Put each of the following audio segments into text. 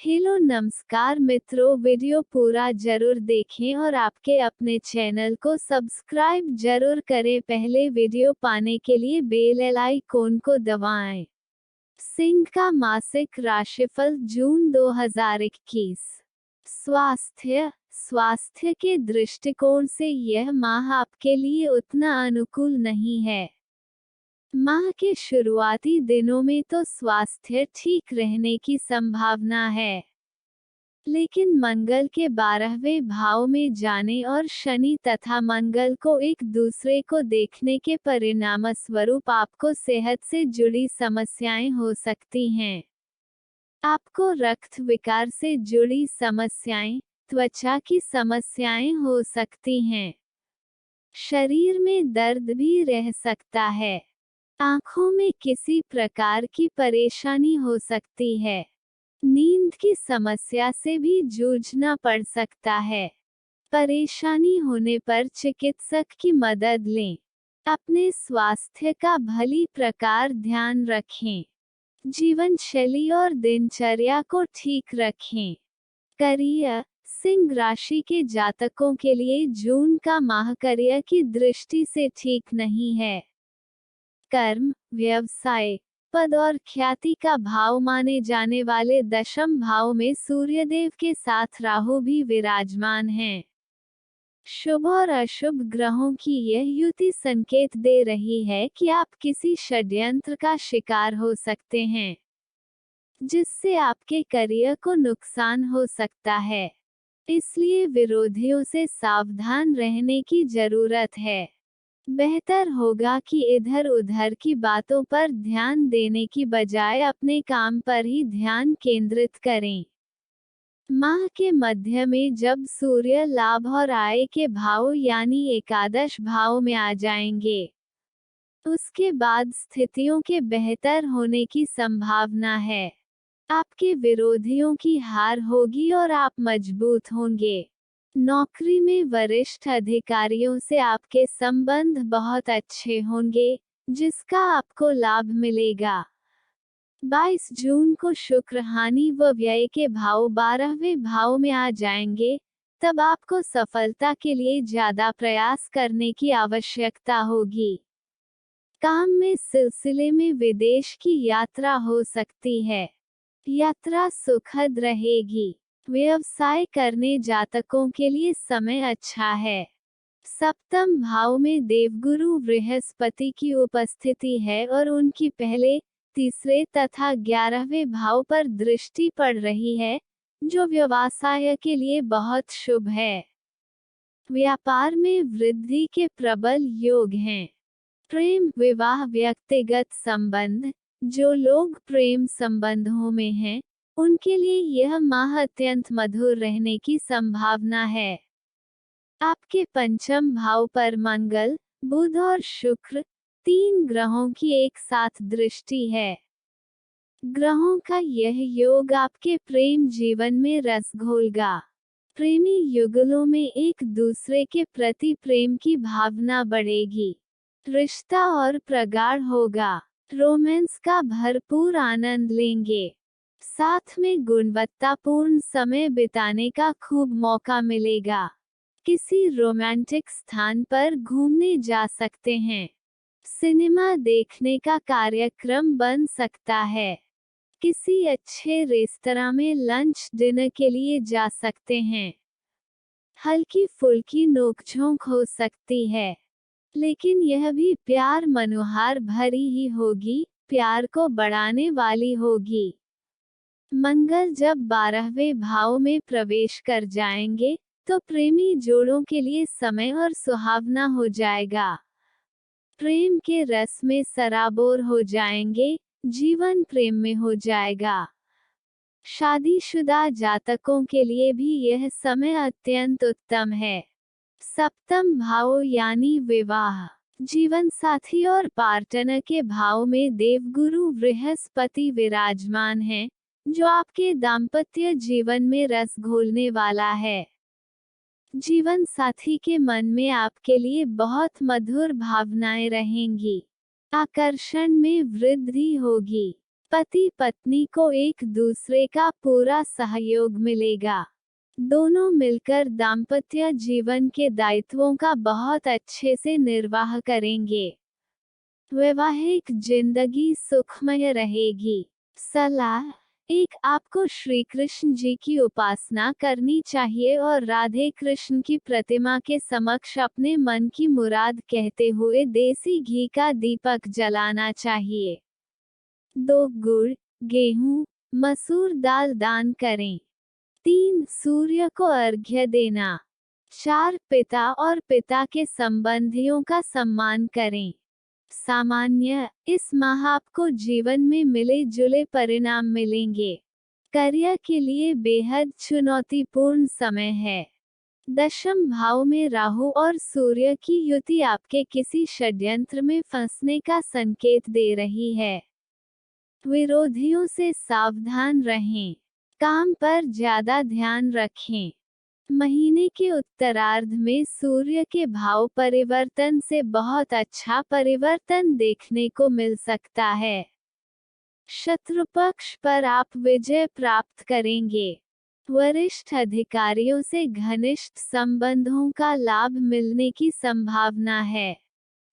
Hello नमस्कार मित्रों, video पूरा जरूर देखें और आपके अपने चैनल को सब्सक्राइब जरूर करें। पहले वीडियो पाने के लिए बेल आइकॉन को दबाएं। सिंह का मासिक राशिफल जून 2021। स्वास्थ्य के दृष्टिकोण से यह माह आपके लिए उतना अनुकूल नहीं है। माह के शुरुआती दिनों में तो स्वास्थ्य ठीक रहने की संभावना है, लेकिन मंगल के 12वें भाव में जाने और शनि तथा मंगल को एक दूसरे को देखने के परिणामस्वरूप आपको सेहत से जुड़ी समस्याएं हो सकती हैं। आपको रक्त विकार से जुड़ी समस्याएं, त्वचा की समस्याएं हो सकती हैं। शरीर में दर्द भी रह सकता है। आँखों में किसी प्रकार की परेशानी हो सकती है। नींद की समस्या से भी जूझना पड़ सकता है। परेशानी होने पर चिकित्सक की मदद लें। अपने स्वास्थ्य का भली प्रकार ध्यान रखें। जीवन शैली और दिनचर्या को ठीक रखें। करियर। सिंह राशि के जातकों के लिए जून का माह करियर की दृष्टि से ठीक नहीं है। कर्म, व्यवसाय, पद और ख्याति का भाव माने जाने वाले दशम भाव में सूर्यदेव के साथ राहु भी विराजमान हैं। शुभ और अशुभ ग्रहों की यह युति संकेत दे रही है कि आप किसी षड्यंत्र का शिकार हो सकते हैं, जिससे आपके करियर को नुकसान हो सकता है। इसलिए विरोधियों से सावधान रहने की जरूरत है। बेहतर होगा कि इधर उधर की बातों पर ध्यान देने की बजाय अपने काम पर ही ध्यान केंद्रित करें। माह के मध्य में जब सूर्य लाभ और आय के भाव यानी एकादश भाव में आ जाएंगे, उसके बाद स्थितियों के बेहतर होने की संभावना है। आपके विरोधियों की हार होगी और आप मजबूत होंगे। नौकरी में वरिष्ठ अधिकारियों से आपके संबंध बहुत अच्छे होंगे, जिसका आपको लाभ मिलेगा। 22 जून को शुक्र हानि व व्यय के भाव 12वें भाव में आ जाएंगे, तब आपको सफलता के लिए ज्यादा प्रयास करने की आवश्यकता होगी। काम में सिलसिले में विदेश की यात्रा हो सकती है। यात्रा सुखद रहेगी। व्यवसाय करने जातकों के लिए समय अच्छा है। सप्तम भाव में देवगुरु बृहस्पति की उपस्थिति है और उनकी पहले, तीसरे तथा 11वें भाव पर दृष्टि पड़ रही है, जो व्यवसाय के लिए बहुत शुभ है। व्यापार में वृद्धि के प्रबल योग हैं। प्रेम, विवाह, व्यक्तिगत संबंध। जो लोग प्रेम संबंधों में हैं, उनके लिए यह माह अत्यंत मधुर रहने की संभावना है। आपके पंचम भाव पर मंगल, बुध और शुक्र, 3 ग्रहों की एक साथ दृष्टि है। ग्रहों का यह योग आपके प्रेम जीवन में रस घोलेगा। प्रेमी युगलों में एक दूसरे के प्रति प्रेम की भावना बढ़ेगी। रिश्ता और प्रगाढ़ होगा। रोमांस का भरपूर आनंद लेंगे। साथ में गुणवत्तापूर्ण समय बिताने का खूब मौका मिलेगा। किसी रोमांटिक स्थान पर घूमने जा सकते हैं। सिनेमा देखने का कार्यक्रम बन सकता है। किसी अच्छे रेस्तरां में लंच डिनर के लिए जा सकते हैं। हल्की फुल्की नोकझोंक हो सकती है, लेकिन यह भी प्यार मनोहार भरी ही होगी, प्यार को बढ़ाने वाली होगी। मंगल जब 12वें भाव में प्रवेश कर जाएंगे, तो प्रेमी जोड़ों के लिए समय और सुहावना हो जाएगा। प्रेम के रस में सराबोर हो जाएंगे, जीवन प्रेम में हो जाएगा। शादीशुदा जातकों के लिए भी यह समय अत्यंत उत्तम है। सप्तम भाव यानी विवाह, जीवन साथी और पार्टनर के भाव में देवगुरु बृहस्पति विराजमान हैं, जो आपके दाम्पत्य जीवन में रस घोलने वाला है। जीवन साथी के मन में आपके लिए बहुत मधुर भावनाएं रहेंगी। आकर्षण में वृद्धि होगी। पति पत्नी को एक दूसरे का पूरा सहयोग मिलेगा। दोनों मिलकर दाम्पत्य जीवन के दायित्वों का बहुत अच्छे से निर्वाह करेंगे। वैवाहिक जिंदगी सुखमय रहेगी। सलाह: एक, आपको श्री कृष्ण जी की उपासना करनी चाहिए और राधे कृष्ण की प्रतिमा के समक्ष अपने मन की मुराद कहते हुए देसी घी का दीपक जलाना चाहिए। 2, गुड़, गेहूं, मसूर दाल दान करें। 3, सूर्य को अर्घ्य देना। 4, पिता और पिता के संबंधियों का सम्मान करें। सामान्य: इस माह आपको जीवन में मिले जुले परिणाम मिलेंगे। करियर के लिए बेहद चुनौतीपूर्ण समय है। दशम भाव में राहु और सूर्य की युति आपके किसी षड्यंत्र में फंसने का संकेत दे रही है। विरोधियों से सावधान रहें। काम पर ज्यादा ध्यान रखें। महीने के उत्तरार्ध में सूर्य के भाव परिवर्तन से बहुत अच्छा परिवर्तन देखने को मिल सकता है। शत्रु पक्ष पर आप विजय प्राप्त करेंगे। वरिष्ठ अधिकारियों से घनिष्ठ संबंधों का लाभ मिलने की संभावना है।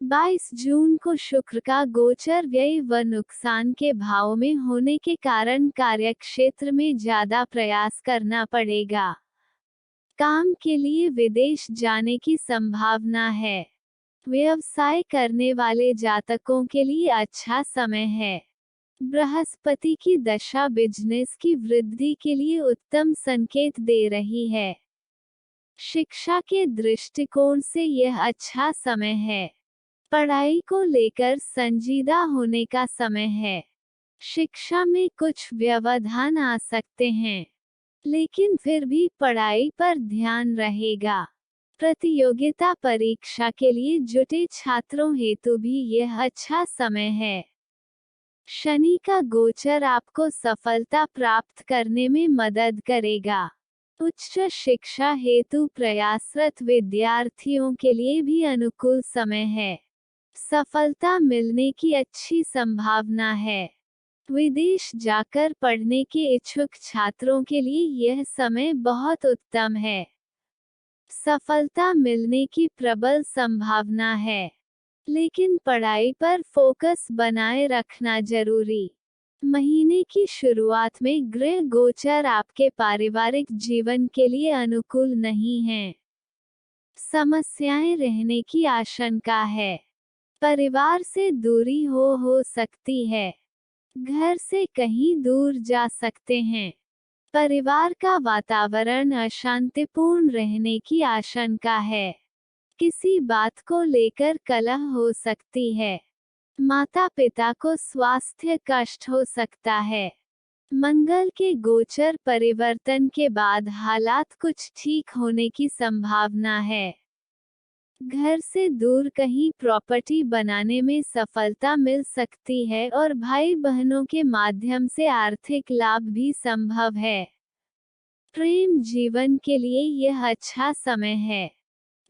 22 जून को शुक्र का गोचर व्यय व नुकसान के भाव में होने के कारण कार्यक्षेत्र में ज्यादा प्रयास करना पड़ेगा। काम के लिए विदेश जाने की संभावना है। व्यवसाय करने वाले जातकों के लिए अच्छा समय है। बृहस्पति की दशा बिजनेस की वृद्धि के लिए उत्तम संकेत दे रही है। शिक्षा के दृष्टिकोण से यह अच्छा समय है। पढ़ाई को लेकर संजीदा होने का समय है। शिक्षा में कुछ व्यवधान आ सकते हैं, लेकिन फिर भी पढ़ाई पर ध्यान रहेगा। प्रतियोगिता परीक्षा के लिए जुटे छात्रों हेतु भी यह अच्छा समय है। शनि का गोचर आपको सफलता प्राप्त करने में मदद करेगा। उच्च शिक्षा हेतु प्रयासरत विद्यार्थियों के लिए भी अनुकूल समय है। सफलता मिलने की अच्छी संभावना है। विदेश जाकर पढ़ने के इच्छुक छात्रों के लिए यह समय बहुत उत्तम है। सफलता मिलने की प्रबल संभावना है, लेकिन पढ़ाई पर फोकस बनाए रखना जरूरी। महीने की शुरुआत में ग्रह गोचर आपके पारिवारिक जीवन के लिए अनुकूल नहीं है। समस्याएं रहने की आशंका है। परिवार से दूरी हो सकती है। घर से कहीं दूर जा सकते हैं। परिवार का वातावरण अशांतिपूर्ण रहने की आशंका है। किसी बात को लेकर कलह हो सकती है। माता पिता को स्वास्थ्य कष्ट हो सकता है। मंगल के गोचर परिवर्तन के बाद हालात कुछ ठीक होने की संभावना है। घर से दूर कहीं प्रॉपर्टी बनाने में सफलता मिल सकती है और भाई बहनों के माध्यम से आर्थिक लाभ भी संभव है। प्रेम जीवन के लिए यह अच्छा समय है।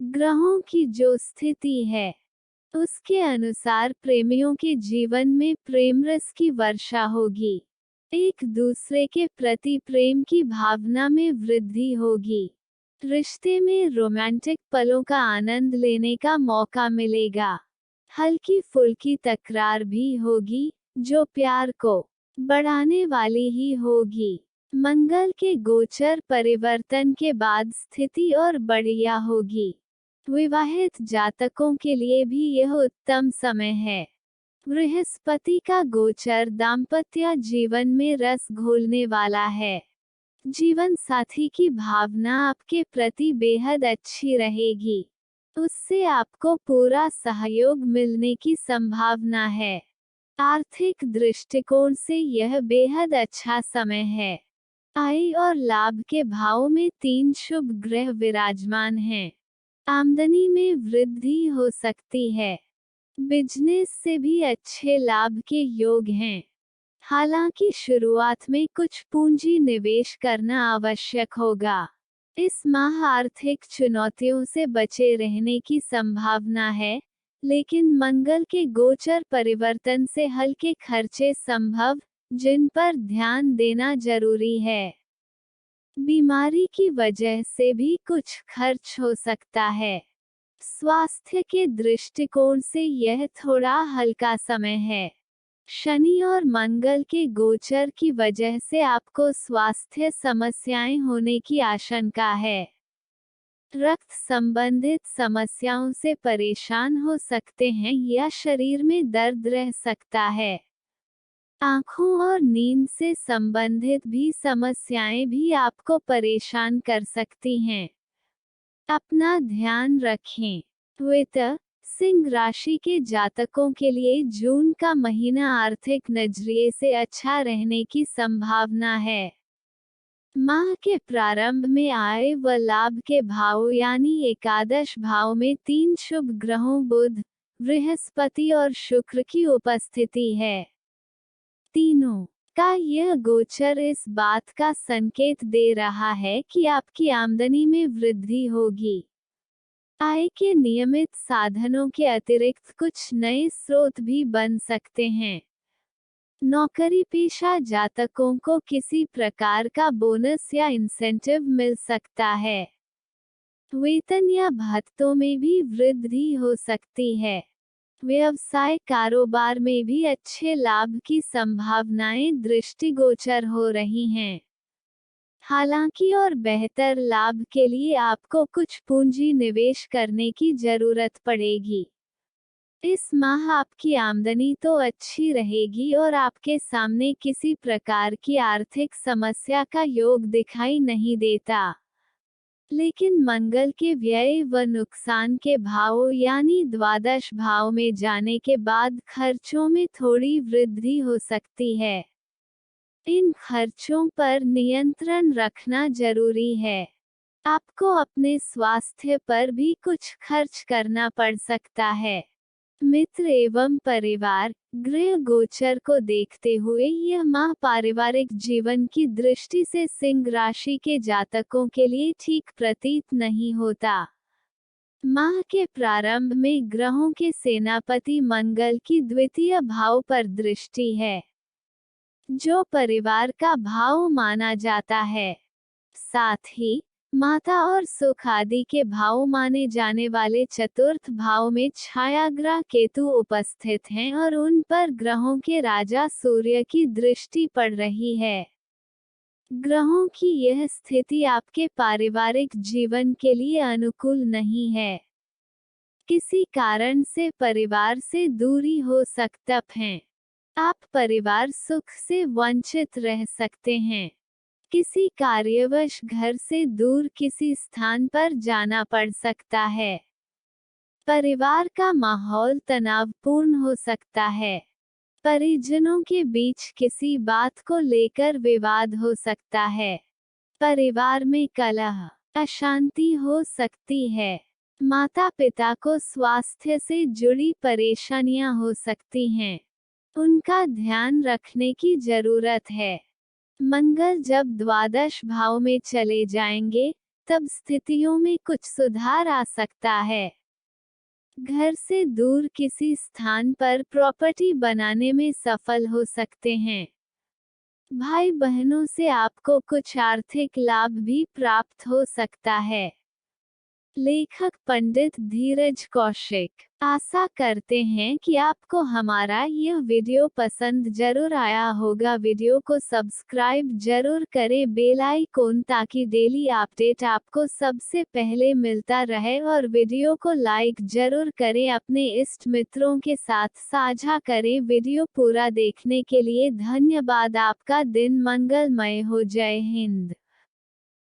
ग्रहों की जो स्थिति है, उसके अनुसार प्रेमियों के जीवन में प्रेमरस की वर्षा होगी। एक दूसरे के प्रति प्रेम की भावना में वृद्धि होगी। रिश्ते में रोमांटिक पलों का आनंद लेने का मौका मिलेगा। हल्की फुल्की तकरार भी होगी, जो प्यार को बढ़ाने वाली ही होगी। मंगल के गोचर परिवर्तन के बाद स्थिति और बढ़िया होगी। विवाहित जातकों के लिए भी यह उत्तम समय है। बृहस्पति का गोचर दाम्पत्य जीवन में रस घोलने वाला है। जीवन साथी की भावना आपके प्रति बेहद अच्छी रहेगी। उससे आपको पूरा सहयोग मिलने की संभावना है। आर्थिक दृष्टिकोण से यह बेहद अच्छा समय है। आय और लाभ के भाव में 3 शुभ ग्रह विराजमान हैं। आमदनी में वृद्धि हो सकती है। बिजनेस से भी अच्छे लाभ के योग हैं। हालांकि शुरुआत में कुछ पूंजी निवेश करना आवश्यक होगा। इस माह आर्थिक चुनौतियों से बचे रहने की संभावना है, लेकिन मंगल के गोचर परिवर्तन से हल्के खर्चे संभव जिन पर ध्यान देना जरूरी है। बीमारी की वजह से भी कुछ खर्च हो सकता है। स्वास्थ्य के दृष्टिकोण से यह थोड़ा हल्का समय है। शनि और मंगल के गोचर की वजह से आपको स्वास्थ्य समस्याएं होने की आशंका है। रक्त संबंधित समस्याओं से परेशान हो सकते हैं या शरीर में दर्द रह सकता है। आँखों और नींद से संबंधित भी समस्याएं भी आपको परेशान कर सकती हैं। अपना ध्यान रखें। वित्त, सिंह राशि के जातकों के लिए जून का महीना आर्थिक नजरिए से अच्छा रहने की संभावना है। माह के प्रारंभ में आय व लाभ के भाव यानी एकादश भाव में 3 शुभ ग्रहों बुध, बृहस्पति और शुक्र की उपस्थिति है। तीनों का यह गोचर इस बात का संकेत दे रहा है कि आपकी आमदनी में वृद्धि होगी। आय के नियमित साधनों के अतिरिक्त कुछ नए स्रोत भी बन सकते हैं। नौकरी पेशा जातकों को किसी प्रकार का बोनस या इंसेंटिव मिल सकता है। वेतन या भत्तों में भी वृद्धि हो सकती है। व्यवसाय कारोबार में भी अच्छे लाभ की संभावनाएं दृष्टिगोचर हो रही हैं। हालांकि और बेहतर लाभ के लिए आपको कुछ पूंजी निवेश करने की जरूरत पड़ेगी। इस माह आपकी आमदनी तो अच्छी रहेगी और आपके सामने किसी प्रकार की आर्थिक समस्या का योग दिखाई नहीं देता। लेकिन मंगल के व्यय व नुकसान के भाव यानी द्वादश भाव में जाने के बाद खर्चों में थोड़ी वृद्धि हो सकती है। इन खर्चों पर नियंत्रण रखना जरूरी है। आपको अपने स्वास्थ्य पर भी कुछ खर्च करना पड़ सकता है। मित्र एवं परिवार, गृह गोचर को देखते हुए यह माह पारिवारिक जीवन की दृष्टि से सिंह राशि के जातकों के लिए ठीक प्रतीत नहीं होता। माह के प्रारंभ में ग्रहों के सेनापति मंगल की द्वितीय भाव पर दृष्टि है, जो परिवार का भाव माना जाता है। साथ ही माता और सुख आदि के भाव माने जाने वाले चतुर्थ भाव में छायाग्रह केतु उपस्थित हैं और उन पर ग्रहों के राजा सूर्य की दृष्टि पड़ रही है। ग्रहों की यह स्थिति आपके पारिवारिक जीवन के लिए अनुकूल नहीं है। किसी कारण से परिवार से दूरी हो सकता है। आप परिवार सुख से वंचित रह सकते हैं। किसी कार्यवश घर से दूर किसी स्थान पर जाना पड़ सकता है। परिवार का माहौल तनावपूर्ण हो सकता है। परिजनों के बीच किसी बात को लेकर विवाद हो सकता है। परिवार में कलह, अशांति हो सकती है। माता पिता को स्वास्थ्य से जुड़ी परेशानियां हो सकती हैं। उनका ध्यान रखने की जरूरत है। मंगल जब द्वादश भाव में चले जाएंगे, तब स्थितियों में कुछ सुधार आ सकता है। घर से दूर किसी स्थान पर प्रॉपर्टी बनाने में सफल हो सकते हैं। भाई बहनों से आपको कुछ आर्थिक लाभ भी प्राप्त हो सकता है। लेखक पंडित धीरज कौशिक। आशा करते हैं कि आपको हमारा यह वीडियो पसंद जरूर आया होगा। वीडियो को सब्सक्राइब जरूर करें, बेल आइकन, ताकि डेली अपडेट आपको सबसे पहले मिलता रहे, और वीडियो को लाइक जरूर करें। अपने इष्ट मित्रों के साथ साझा करें। वीडियो पूरा देखने के लिए धन्यवाद। आपका दिन मंगलमय हो। जय हिंद।